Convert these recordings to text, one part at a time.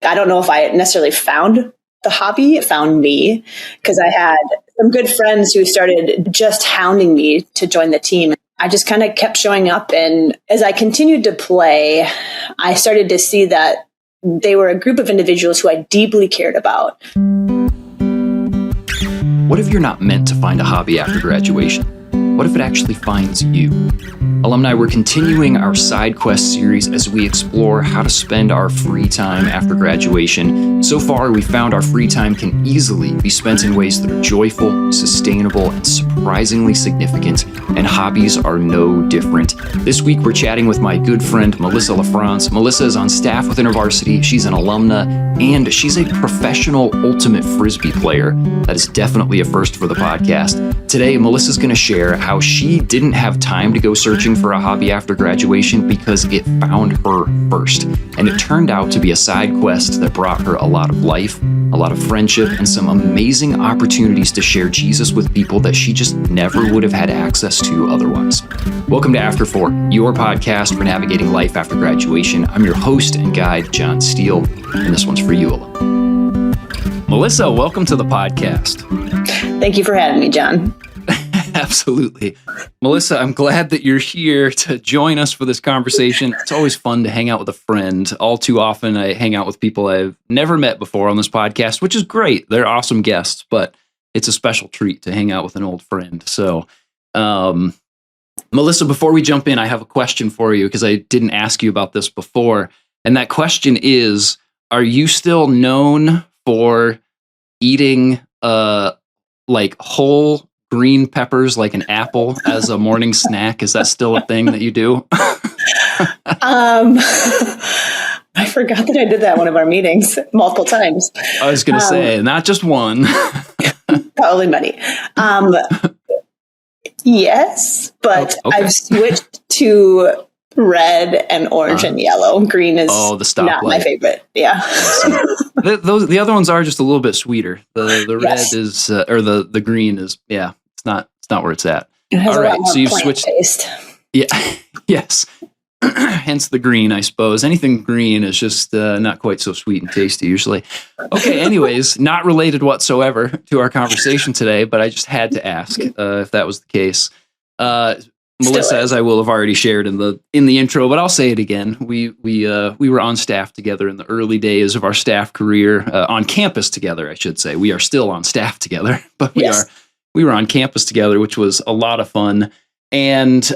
I don't know if I necessarily found the hobby, it found me, because I had some good friends who started just hounding me to join the team. I just kind of kept showing up. And as I continued to play, I started to see that they were a group of individuals who I deeply cared about. What if you're not meant to find a hobby after graduation? What if it actually finds you? Alumni, we're continuing our side quest series as we explore how to spend our free time after graduation. So far, we found our free time can easily be spent in ways that are joyful, sustainable, and surprisingly significant, and hobbies are no different. This week, we're chatting with my good friend, Melissa LaFrance. Melissa is on staff with InterVarsity. She's an alumna, and she's a professional ultimate frisbee player. That is definitely a first for the podcast. Today, Melissa's going to share how she didn't have time to go searching for a hobby after graduation because it found her first. And it turned out to be a side quest that brought her a lot of life, a lot of friendship, and some amazing opportunities to share Jesus with people that she just never would have had access to otherwise. Welcome to After 4, your podcast for navigating life after graduation. I'm your host and guide, John Steele, and this one's for you, alum. Melissa, welcome to the podcast. Thank you for having me, John. Absolutely. Melissa, I'm glad that you're here to join us for this conversation. It's always fun to hang out with a friend. All too often, I hang out with people I've never met before on this podcast, which is great. They're awesome guests, but it's a special treat to hang out with an old friend. So, Melissa, before we jump in, I have a question for you because I didn't ask you about this before. And that question is, are you still known for eating like whole green peppers like an apple as a morning snack? Is that still a thing that you do? I forgot that I did that at one of our meetings multiple times. I was going to say, not just one. Probably many. Yes, but okay. I've switched to red and orange and yellow. Green is not my favorite. Yeah. The other ones are just a little bit sweeter. The red is, or the green is, yeah. It's not where it's at. It has all right, so you've switched taste. Yeah, yes. Hence the green, I suppose. Anything green is just not quite so sweet and tasty usually. Okay, anyways, not related whatsoever to our conversation today, but I just had to ask if that was the case. Melissa, as I will have already shared in the intro, but I'll say it again. We were on staff together in the early days of our staff career, on campus together, I should say. We are still on staff together, but we were on campus together, which was a lot of fun. And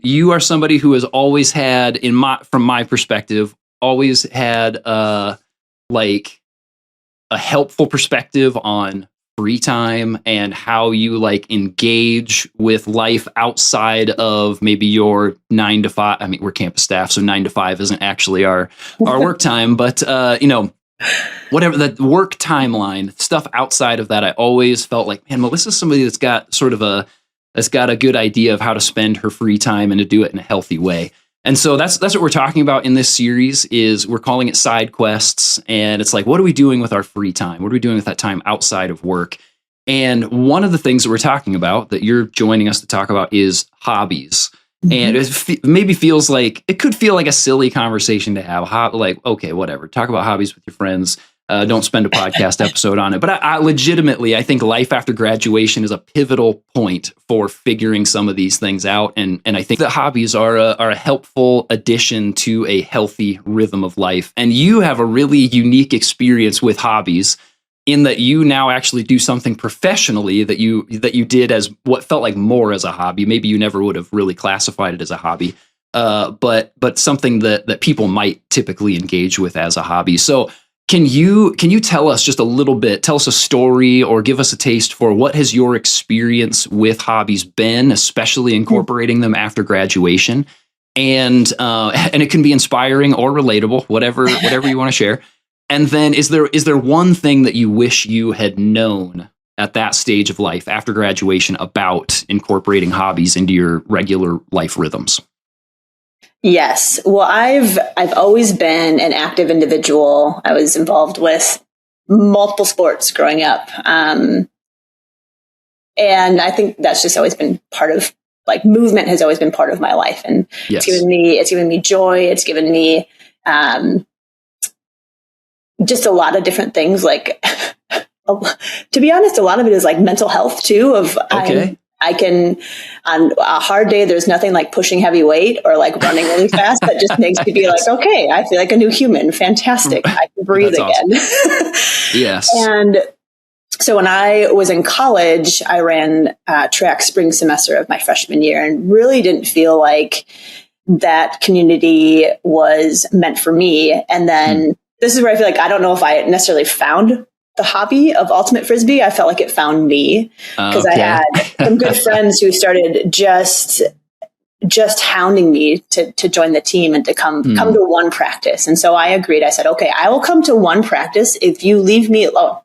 you are somebody who has always had, from my perspective, always had like a helpful perspective on free time and how you like engage with life outside of maybe your 9 to 5. I mean, we're campus staff, so 9 to 5 isn't actually our work time, but whatever the work timeline stuff outside of that, I always felt like, man, Melissa's somebody that's got a good idea of how to spend her free time and to do it in a healthy way. And so that's what we're talking about in this series. Is we're calling it side quests, and it's like, what are we doing with our free time? What are we doing with that time outside of work? And one of the things that we're talking about that you're joining us to talk about is hobbies. And it maybe feels like, it could feel like a silly conversation to have. Like, okay, whatever. Talk about hobbies with your friends. Don't spend a podcast episode on it. But I legitimately, I think life after graduation is a pivotal point for figuring some of these things out. And I think that hobbies are a helpful addition to a healthy rhythm of life. And you have a really unique experience with hobbies in that you now actually do something professionally that you did as what felt like more as a hobby. Maybe you never would have really classified it as a hobby, but something that people might typically engage with as a hobby. So can you tell us just a little bit, tell us a story or give us a taste for what has your experience with hobbies been, especially incorporating them after graduation? And it can be inspiring or relatable, whatever you want to share. And then is there one thing that you wish you had known at that stage of life after graduation about incorporating hobbies into your regular life rhythms? Yes. Well, I've always been an active individual. I was involved with multiple sports growing up. And I think that's just always been part of, like, movement has always been part of my life. And it's given me joy. It's given me just a lot of different things. Like, to be honest, a lot of it is like mental health too. Okay. I can, on a hard day, there's nothing like pushing heavy weight or like running really fast. That just makes me be like, okay, I feel like a new human. Fantastic. I can breathe again. Awesome. Yes. And so when I was in college, I ran track spring semester of my freshman year and really didn't feel like that community was meant for me. And then this is where I feel like I don't know if I necessarily found the hobby of ultimate frisbee. I felt like it found me because I had some good friends who started just hounding me to join the team and to come to one practice. And so I agreed. I said, okay, I will come to one practice if you leave me alone.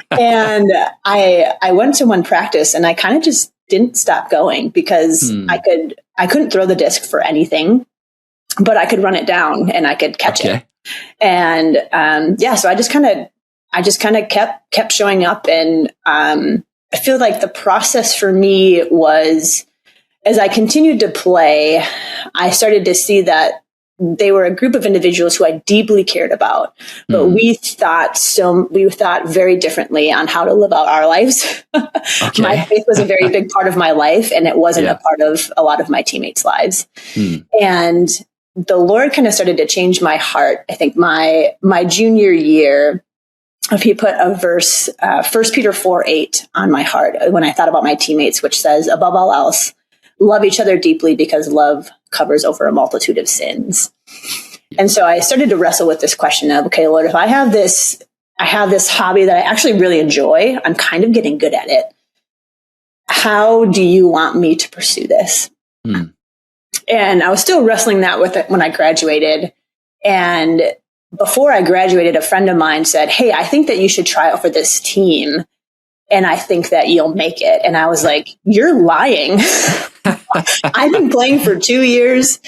And I went to one practice and I kind of just didn't stop going because I couldn't throw the disc for anything, but I could run it down and I could catch it. And so I just kind of kept showing up, and I feel like the process for me was, as I continued to play, I started to see that they were a group of individuals who I deeply cared about, but we thought very differently on how to live out our lives. My faith was a very big part of my life, and it wasn't a part of a lot of my teammates' lives. And the Lord kind of started to change my heart. I think my junior year, if he put a verse, 1 Peter 4:8 on my heart when I thought about my teammates, which says, above all else, love each other deeply because love covers over a multitude of sins. And so I started to wrestle with this question of, okay, Lord, if I have this hobby that I actually really enjoy, I'm kind of getting good at it. How do you want me to pursue this? And I was still wrestling that with it when I graduated. And before I graduated, a friend of mine said, hey, I think that you should try out for this team. And I think that you'll make it. And I was like, you're lying. I've been playing for 2 years.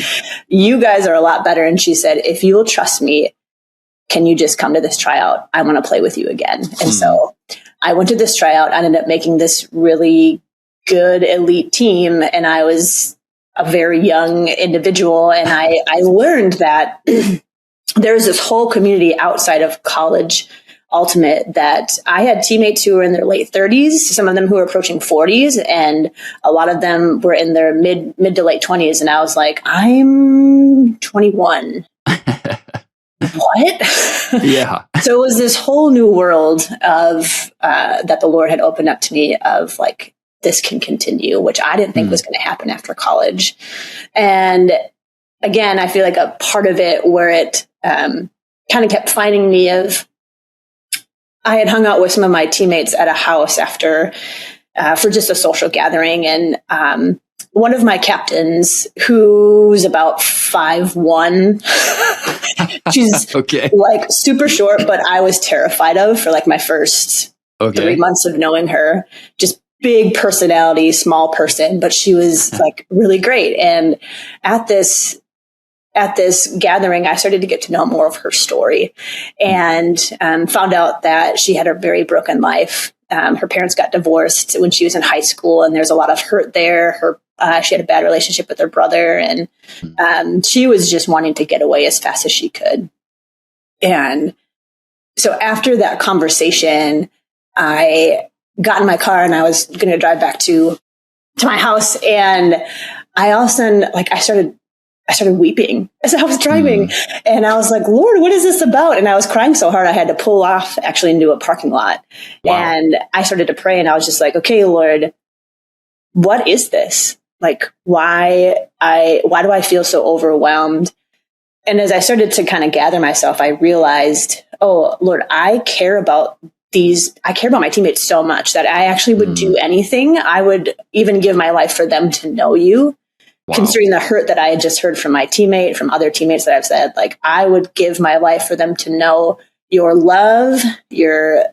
You guys are a lot better. And she said, if you will trust me, can you just come to this tryout? I want to play with you again. And so I went to this tryout. I ended up making this really good elite team. And I was a very young individual. And I learned that there's this whole community outside of college ultimate that I had teammates who were in their late 30s, some of them who were approaching 40s, and a lot of them were in their mid to late 20s. And I was like, I'm 21. What? Yeah. So it was this whole new world of that the Lord had opened up to me of like, this can continue, which I didn't think was going to happen after college. And again, I feel like a part of it where it kind of kept finding me of, I had hung out with some of my teammates at a house after for just a social gathering. And one of my captains, who's about 5'1", she's like super short, but I was terrified of for like my first 3 months of knowing her. Just big personality, small person, but she was like really great. And at this gathering, I started to get to know more of her story and found out that she had a very broken life. Her parents got divorced when she was in high school, and there's a lot of hurt there. She had a bad relationship with her brother, and she was just wanting to get away as fast as she could. And so after that conversation, I got in my car and I was going to drive back to my house, and I all of a sudden, like, I started weeping as I was driving, and I was like, Lord, what is this about? And I was crying so hard I had to pull off actually into a parking lot. Wow. And I started to pray, and I was just like, okay, Lord, what is this? Like, why do I feel so overwhelmed? And as I started to kind of gather myself, I realized, oh, Lord, I care about my teammates so much that I actually would do anything. I would even give my life for them to know you. Wow. Considering the hurt that I had just heard from my teammate, from other teammates that I've said, like, I would give my life for them to know your love, your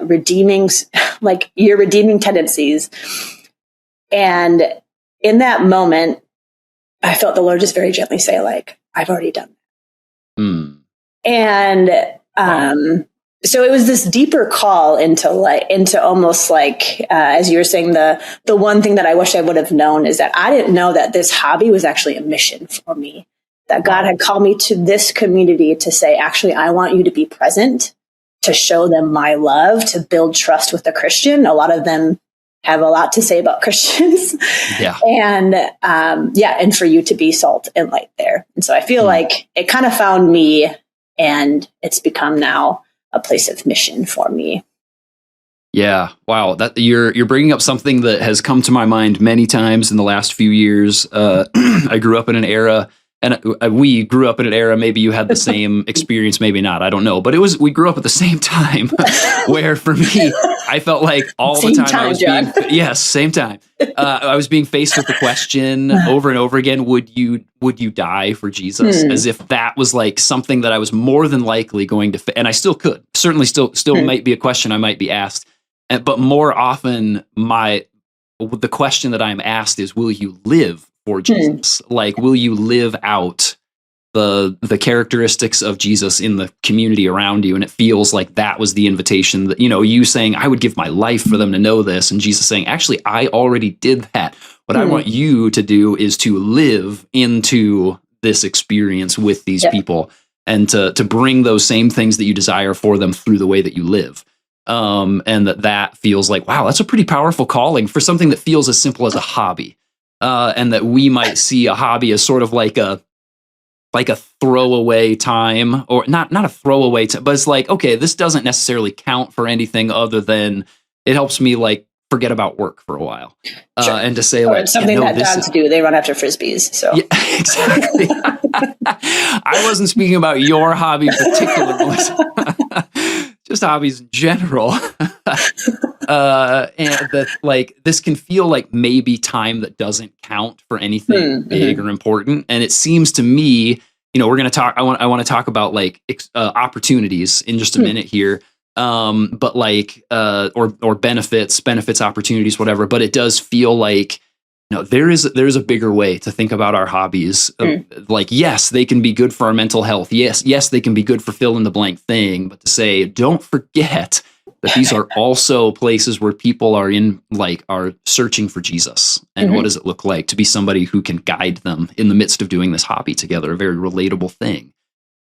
redeeming tendencies. And in that moment, I felt the Lord just very gently say, like, I've already done that. And so it was this deeper call into almost like, as you were saying, the one thing that I wish I would have known is that I didn't know that this hobby was actually a mission for me. that God had called me to this community to say, actually, I want you to be present, to show them my love, to build trust with the Christian. A lot of them have a lot to say about Christians. Yeah. And for you to be salt and light there. And so I feel like it kind of found me, and it's become now a place of mission for me. Yeah. Wow. That you're bringing up something that has come to my mind many times in the last few years. I grew up in an era, and we grew up in an era. Maybe you had the same experience, maybe not. I don't know. But we grew up at the same time, where for me, I felt like all the time I was John. same time. I was being faced with the question over and over again: Would you die for Jesus? As if that was like something that I was more than likely going to, and I still could. Certainly, still might be a question I might be asked. But more often, the question that I'm asked is, will you live for Jesus? Like, will you live out the characteristics of Jesus in the community around you? And it feels like that was the invitation that, you saying, I would give my life for them to know this. And Jesus saying, actually, I already did that. What I want you to do is to live into this experience with these people, and to bring those same things that you desire for them through the way that you live. And that feels like, wow, that's a pretty powerful calling for something that feels as simple as a hobby. And that we might see a hobby as sort of like a throwaway time, or not a throwaway time, but it's like, okay, this doesn't necessarily count for anything other than it helps me like forget about work for a while. And to say, like, it's something that dogs do. They run after frisbees. So yeah, exactly. I wasn't speaking about your hobby in particular, Melissa. Just hobbies in general. And that, like, this can feel like maybe time that doesn't count for anything big or important. And it seems to me, we're going to talk, I want to talk about like opportunities in just a minute here. But like, or benefits, opportunities, whatever. But it does feel like, there is a bigger way to think about our hobbies. Like, yes, they can be good for our mental health. Yes, they can be good for fill in the blank thing. But to say, don't forget that these are also places where people are searching for Jesus. And what does it look like to be somebody who can guide them in the midst of doing this hobby together? A very relatable thing.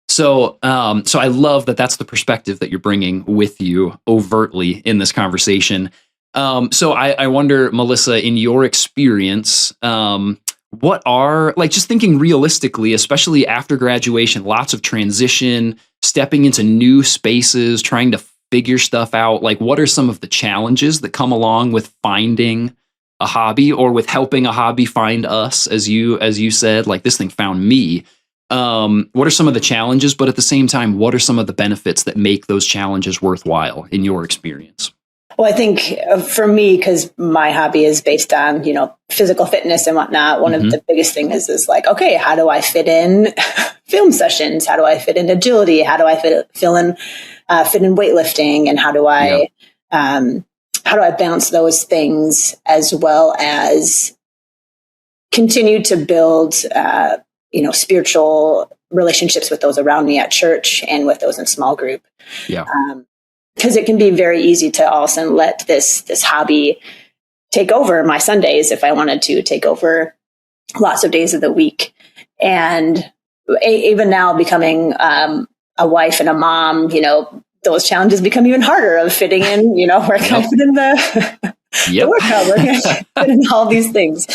So I love that that's the perspective that you're bringing with you overtly in this conversation. So I wonder, Melissa, in your experience, what are, like, just thinking realistically, especially after graduation, lots of transition, stepping into new spaces, trying to figure stuff out. Like, what are some of the challenges that come along with finding a hobby, or with helping a hobby find us, as you said, like, this thing found me? What are some of the challenges, but at the same time, what are some of the benefits that make those challenges worthwhile in your experience? Well, I think for me, because my hobby is based on, physical fitness and whatnot, one of the biggest things is like, okay, how do I fit in film sessions? How do I fit in agility? How do I fit in weightlifting? And how do I balance those things, as well as continue to build, spiritual relationships with those around me at church and with those in small group. Yeah. Because it can be very easy to all of a sudden let this hobby take over my Sundays, if I wanted to take over lots of days of the week. And even now, becoming a wife and a mom, those challenges become even harder of fitting in, where can I fit in the workout, where can I fit in all these things.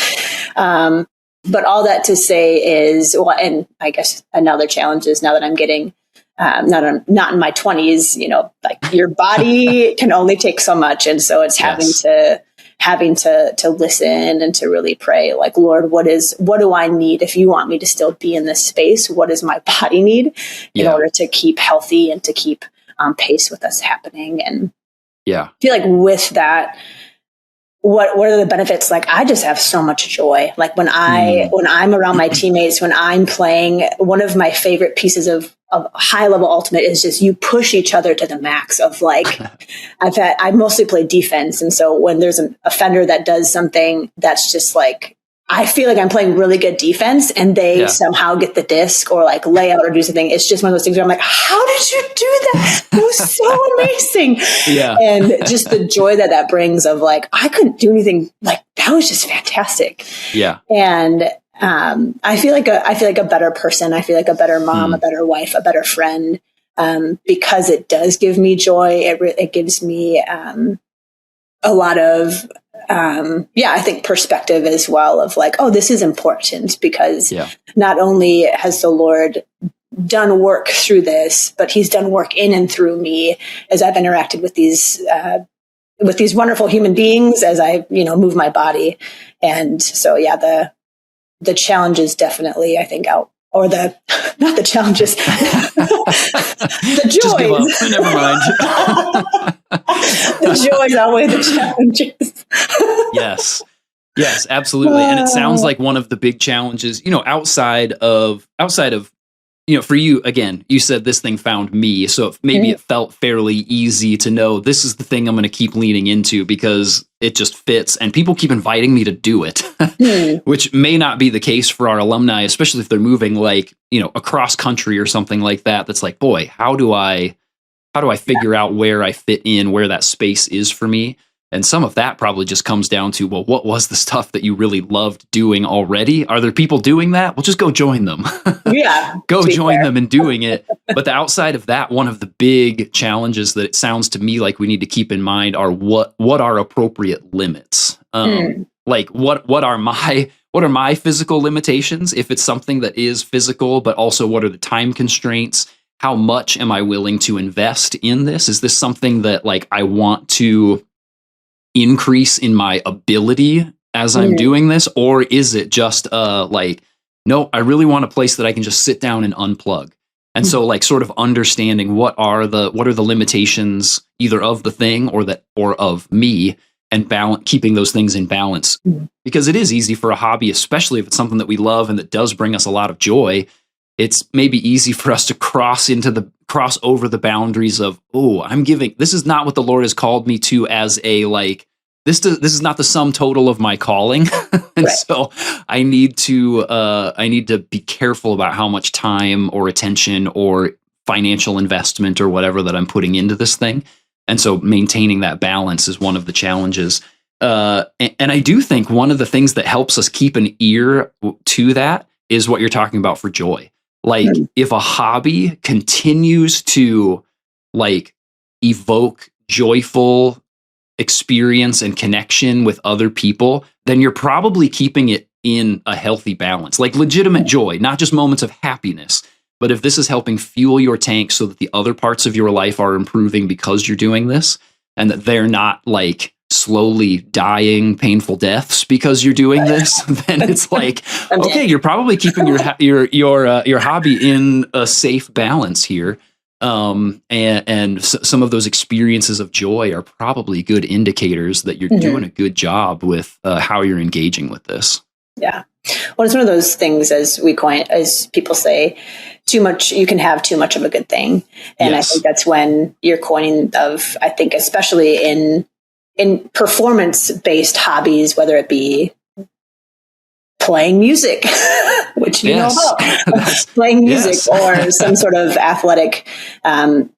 But all that to say is, well, and I guess another challenge is, now that I'm getting not in my 20s, like, your body can only take so much. And so it's having to listen and to really pray, like, Lord, what do I need? If you want me to still be in this space, what does my body need in order to keep healthy and to keep pace with us happening? And I feel like with that, what are the benefits? Like, I just have so much joy. Like, when I'm around my teammates, when I'm playing, one of my favorite pieces of high level ultimate is just, you push each other to the max of, like, I mostly play defense. And so when there's an offender that does something that's just like, I feel like I'm playing really good defense, and they somehow get the disc or like lay out or do something. It's just one of those things where I'm like, how did you do that? It was so amazing. Yeah. And just the joy that brings of, like, I couldn't do anything, like, that was just fantastic. Yeah. And I feel like a better person. I feel like a better mom, a better wife, a better friend, because it does give me joy. It gives me a lot of, I think perspective as well of like, oh, this is important because not only has the Lord done work through this, but he's done work in and through me as I've interacted with these wonderful human beings as I, move my body. And so, the challenges definitely, I think, not the challenges, the joys. Just give up. Never mind. The joys outweigh the challenges. Yes, absolutely. And it sounds like one of the big challenges, outside of, for you, again, you said this thing found me. So maybe it felt fairly easy to know this is the thing I'm going to keep leaning into because it just fits. And people keep inviting me to do it, which may not be the case for our alumni, especially if they're moving across country or something like that. That's like, boy, how do I figure out where I fit in, where that space is for me? And some of that probably just comes down to, well, what was the stuff that you really loved doing already? Are there people doing that? Well, just go join them. Go join them in doing it. But the outside of that, one of the big challenges that it sounds to me like we need to keep in mind are what are appropriate limits? Like what are my physical limitations? If it's something that is physical, but also what are the time constraints? How much am I willing to invest in this? Is this something that like I want to increase in my ability as I'm doing this? Or is it just no, I really want a place that I can just sit down and unplug. And so like sort of understanding what are the limitations either of the thing or of me, and keeping those things in balance. Because it is easy for a hobby, especially if it's something that we love and that does bring us a lot of joy. It's maybe easy for us to cross over the boundaries of, this is not what the Lord has called me to as a this is not the sum total of my calling. And so I need to be careful about how much time or attention or financial investment or whatever that I'm putting into this thing. And so maintaining that balance is one of the challenges. And I do think one of the things that helps us keep an ear to that is what you're talking about for joy. Like if a hobby continues to evoke joyful experience and connection with other people, then you're probably keeping it in a healthy balance, like legitimate joy, not just moments of happiness. But if this is helping fuel your tank so that the other parts of your life are improving because you're doing this, and that they're not slowly dying painful deaths because you're doing this, then it's okay, you're probably keeping your hobby in a safe balance here. And some of those experiences of joy are probably good indicators that you're doing a good job with how you're engaging with this. Yeah. Well, it's one of those things, as people say, too much, you can have too much of a good thing. And I think that's when you're coining of, I think, especially in performance-based hobbies, whether it be playing music, which you know about, playing music or some sort of athletic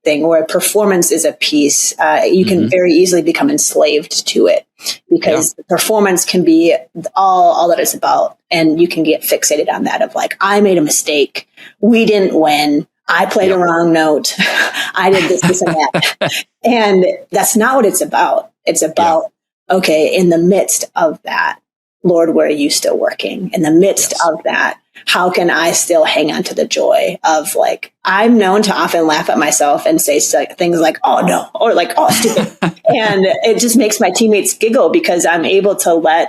thing where performance is a piece, you can very easily become enslaved to it because the performance can be all that it's about. And you can get fixated on that of I made a mistake. We didn't win. I played a wrong note. I did this and that. And that's not what it's about. It's about, okay, in the midst of that, Lord, where are you still working? In the midst of that, how can I still hang on to the joy of I'm known to often laugh at myself and say things like, oh no, or oh, stupid. And it just makes my teammates giggle because I'm able to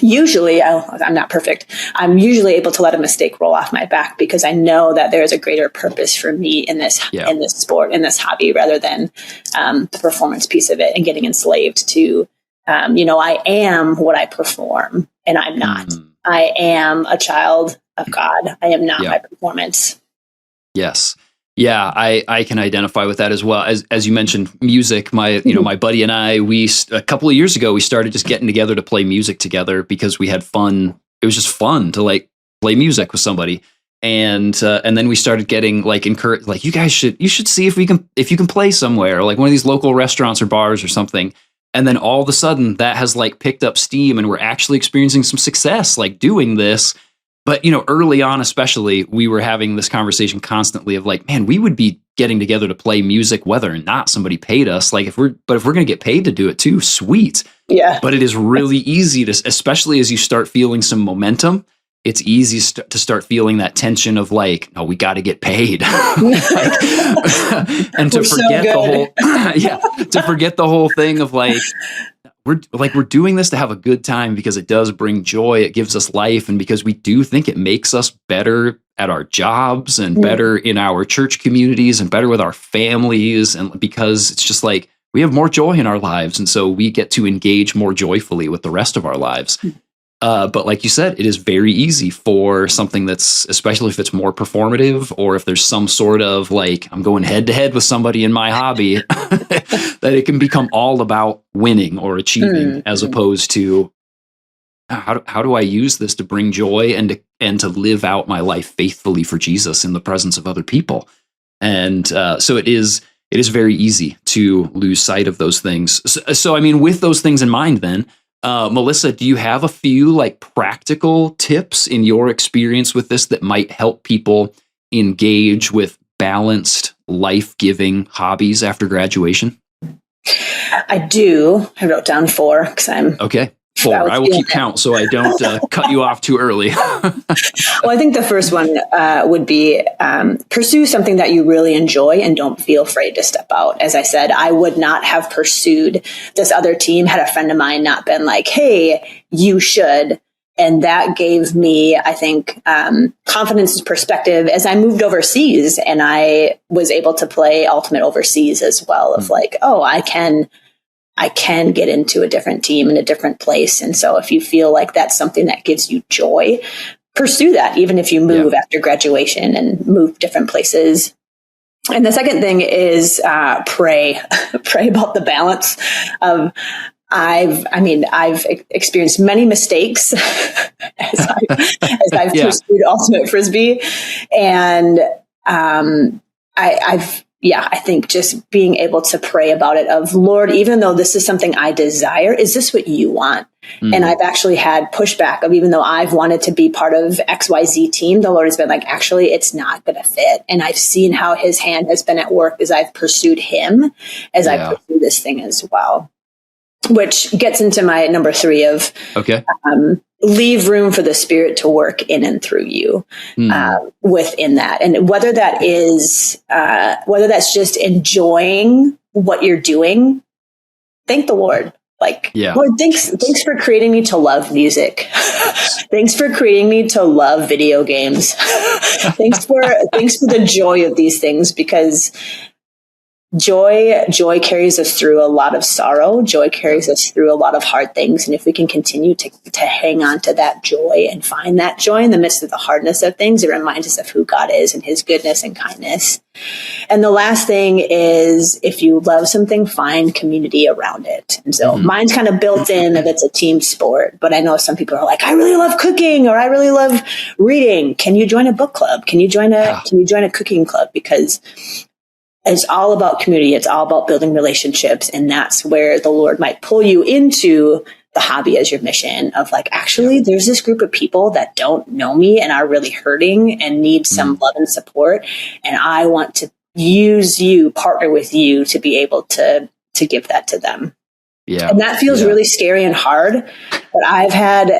I'm not perfect. I'm usually able to let a mistake roll off my back because I know that there is a greater purpose for me in this sport, in this hobby, rather than the performance piece of it and getting enslaved to, I am what I perform and I'm not. I am a child of God. I am not my performance. Yes. Yeah, I can identify with that as well. As you mentioned, music. My my buddy and I, a couple of years ago, we started just getting together to play music together because we had fun. It was just fun to play music with somebody, and then we started getting encouraged. You should see if you can play somewhere, one of these local restaurants or bars or something. And then all of a sudden, that has picked up steam, and we're actually experiencing some success doing this. But, early on, especially, we were having this conversation constantly of like, man, we would be getting together to play music, whether or not somebody paid us. Like if we're going to get paid to do it too, sweet. Yeah. But it is really easy to, especially as you start feeling some momentum, it's easy to start feeling that tension of like, oh, we got to get paid. Like, and to forget the whole, to forget the whole thing of like, we're doing this to have a good time because it does bring joy. It gives us life. And because we do think it makes us better at our jobs and better in our church communities and better with our families. And because it's just like, we have more joy in our lives. And so we get to engage more joyfully with the rest of our lives. But like you said, it is very easy for something that's, especially if it's more performative or if there's some sort of like, I'm going head to head with somebody in my hobby, that it can become all about winning or achieving as opposed to how do I use this to bring joy and to live out my life faithfully for Jesus in the presence of other people. And so it is very easy to lose sight of those things. So I mean, with those things in mind, then, Melissa, do you have a few like practical tips in your experience with this that might help people engage with balanced, life-giving hobbies after graduation? I do. I wrote down 4 because I'm okay. 4. I will keep count so I don't cut you off too early. Well, I think the first one would be pursue something that you really enjoy and don't feel afraid to step out. As I said, I would not have pursued this other team had a friend of mine not been like, hey, you should. And that gave me, I think, confidence and perspective as I moved overseas and I was able to play Ultimate overseas as well of like, oh, I can get into a different team in a different place. And so if you feel like that's something that gives you joy, pursue that, even if you move after graduation and move different places. And the second thing is pray. Pray about the balance of I've experienced many mistakes as I've pursued Ultimate Frisbee. And I think just being able to pray about it of, Lord, even though this is something I desire, is this what you want? And I've actually had pushback of, even though I've wanted to be part of XYZ team, the Lord has been like, actually, it's not going to fit. And I've seen how his hand has been at work as I've pursued him, as I pursue this thing as well. Which gets into my number 3 of leave room for the Spirit to work in and through you within that. And whether that's just enjoying what you're doing, thank the Lord. Lord, thanks for creating me to love music. Thanks for creating me to love video games. Thanks for the joy of these things, because Joy carries us through a lot of sorrow. Joy carries us through a lot of hard things. And if we can continue to hang on to that joy and find that joy in the midst of the hardness of things, it reminds us of who God is and his goodness and kindness. And the last thing is, if you love something, find community around it. And so mine's kind of built in that it's a team sport, but I know some people are like, I really love cooking, or I really love reading. Can you join a book club? Can you join a cooking club? Because it's all about community. It's all about building relationships. And that's where the Lord might pull you into the hobby as your mission of like, actually, there's this group of people that don't know me and are really hurting and need some love and support. And I want to partner with you to be able to give that to them. Yeah. And that feels really scary and hard. But I've had,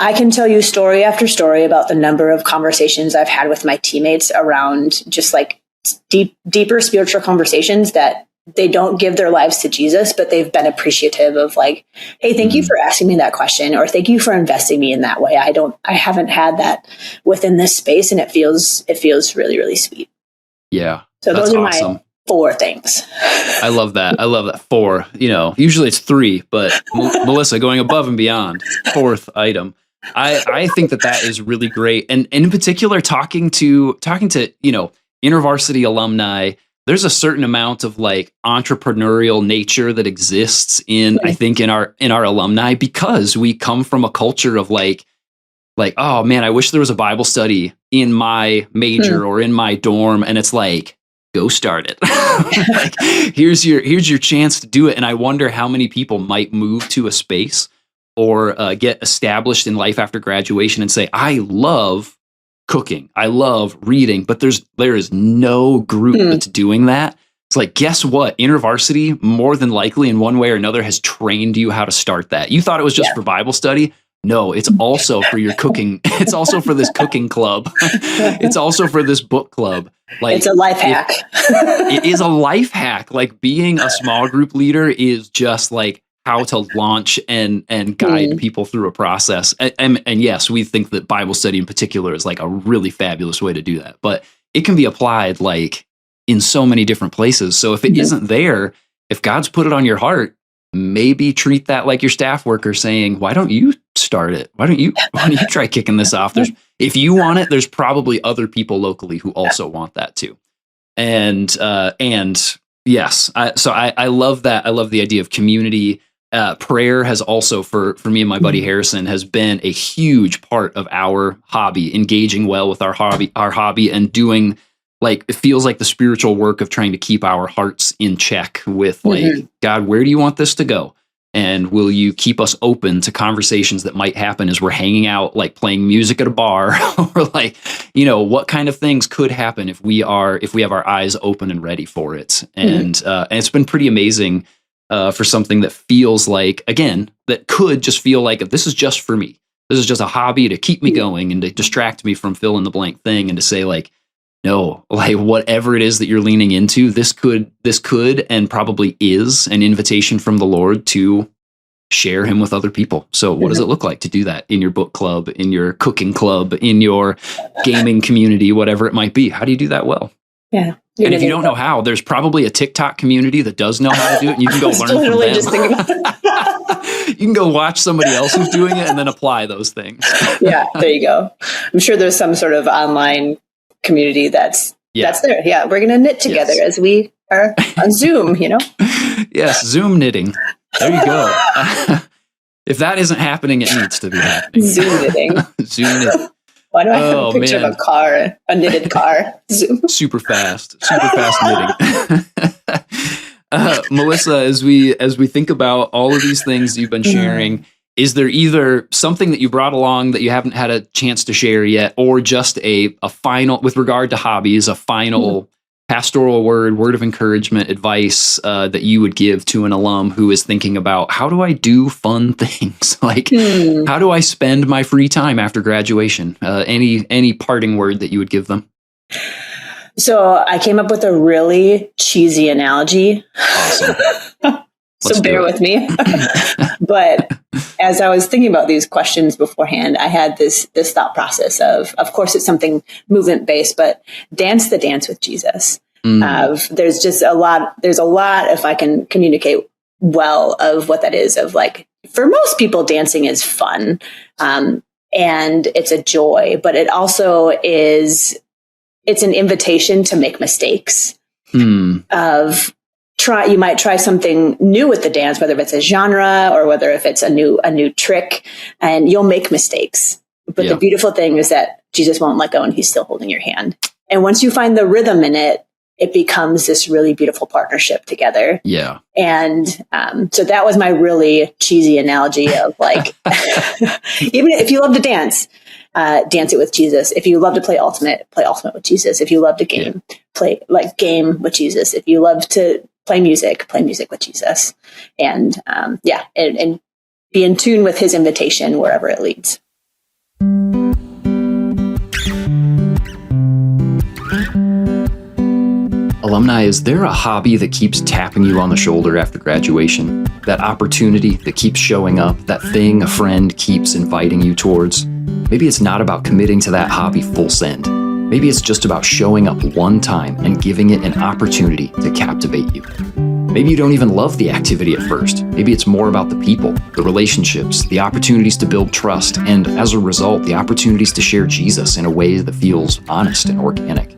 I can tell you story after story about the number of conversations I've had with my teammates around just like deeper spiritual conversations that they don't give their lives to Jesus, but they've been appreciative of like, hey, thank you for asking me that question, or thank you for investing me in that way. I haven't had that within this space, and it feels really, really sweet. Yeah. So those are awesome. My 4 things. I love that. 4, usually it's 3, but Melissa going above and beyond. 4th item. I think that is really great. And in particular, talking to, InterVarsity alumni, there's a certain amount of like entrepreneurial nature that exists I think in our alumni, because we come from a culture of like, oh man, I wish there was a Bible study in my major or in my dorm. And it's like, go start it. Like, here's your chance to do it. And I wonder how many people might move to a space or get established in life after graduation and say, I love cooking, I love reading, but there is no group that's doing that. It's like, guess what? InterVarsity, more than likely in one way or another, has trained you how to start that. You thought it was just for Bible study. No, it's also for your cooking. It's also for this cooking club. It's also for this book club. Like, it's a life hack. It is a life hack. Like, being a small group leader is just like how to launch and guide people through a process. And yes, we think that Bible study in particular is like a really fabulous way to do that. But it can be applied like in so many different places. So if it isn't there, if God's put it on your heart, maybe treat that like your staff worker saying, why don't you start it? Why don't you try kicking this off? If you want it, there's probably other people locally who also want that too. And yes, so I love that. I love the idea of community. Prayer has also, for me and my buddy Harrison, has been a huge part of our hobby, engaging well with our hobby and doing, like, it feels like the spiritual work of trying to keep our hearts in check with, like, God, where do you want this to go? And will you keep us open to conversations that might happen as we're hanging out, like playing music at a bar, or like, what kind of things could happen if we have our eyes open and ready for it. And it's been pretty amazing for something that feels like, again, that could just feel like, if this is just for me, this is just a hobby to keep me going and to distract me from fill in the blank thing, and to say, like, no, like, whatever it is that you're leaning into, this could and probably is an invitation from the Lord to share him with other people. So what does it look like to do that in your book club, in your cooking club, in your gaming community, whatever it might be? How do you do that well? Yeah. And if you don't know how, there's probably a TikTok community that does know how to do it, and you can go learn from them. Just thinking about it. You can go watch somebody else who's doing it and then apply those things. Yeah, there you go. I'm sure there's some sort of online community that's there. Yeah, we're going to knit together as we are on Zoom, Yes, Zoom knitting. There you go. If that isn't happening, it needs to be happening. Zoom knitting. Zoom knitting. Why do I have a picture of a car, a knitted car? Zoom. Super fast knitting. Melissa, as we think about all of these things you've been sharing, is there either something that you brought along that you haven't had a chance to share yet, or just a final, with regard to hobbies, a final pastoral word of encouragement, advice that you would give to an alum who is thinking about, how do I do fun things? Like, how do I spend my free time after graduation? Any parting word that you would give them? So I came up with a really cheesy analogy. Awesome. So bear with me. But as I was thinking about these questions beforehand, I had this thought process of course, it's something movement based, but dance the dance with Jesus. There's a lot, if I can communicate well, of what that is, of, like, for most people, dancing is fun. And it's a joy, but it also it's an invitation to make mistakes. You might try something new with the dance, whether it's a genre or whether if it's a new trick, and you'll make mistakes. But the beautiful thing is that Jesus won't let go, and he's still holding your hand. And once you find the rhythm in it, it becomes this really beautiful partnership together. Yeah. And so that was my really cheesy analogy of, like, even if you love to dance it with Jesus. If you love to play Ultimate with Jesus. If you love to game, game with Jesus. If you love to play music with Jesus. And and be in tune with his invitation wherever it leads. Alumni, is there a hobby that keeps tapping you on the shoulder after graduation? That opportunity that keeps showing up, that thing a friend keeps inviting you towards? Maybe it's not about committing to that hobby full send. Maybe it's just about showing up one time and giving it an opportunity to captivate you. Maybe you don't even love the activity at first. Maybe it's more about the people, the relationships, the opportunities to build trust, and as a result, the opportunities to share Jesus in a way that feels honest and organic.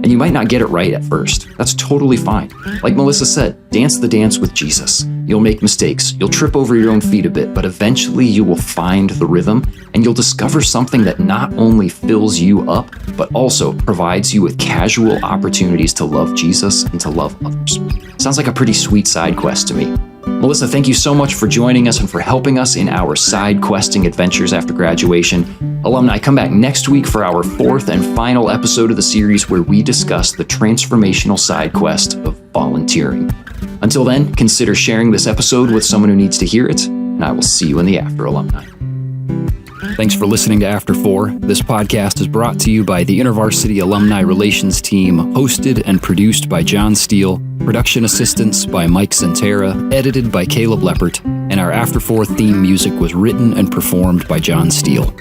And you might not get it right at first. That's totally fine. Like Melissa said, dance the dance with Jesus. You'll make mistakes. You'll trip over your own feet a bit, but eventually you will find the rhythm, and you'll discover something that not only fills you up, but also provides you with casual opportunities to love Jesus and to love others. Sounds like a pretty sweet side quest to me. Melissa, thank you so much for joining us and for helping us in our side questing adventures after graduation. Alumni, come back next week for our 4th and final episode of the series where we discuss the transformational side quest of volunteering. Until then, consider sharing this episode with someone who needs to hear it, and I will see you in the after, alumni. Thanks for listening to After 4. This podcast is brought to you by the InterVarsity Alumni Relations Team, hosted and produced by John Steele, production assistance by Mike Centera, edited by Caleb Leppert, and our After 4 theme music was written and performed by John Steele.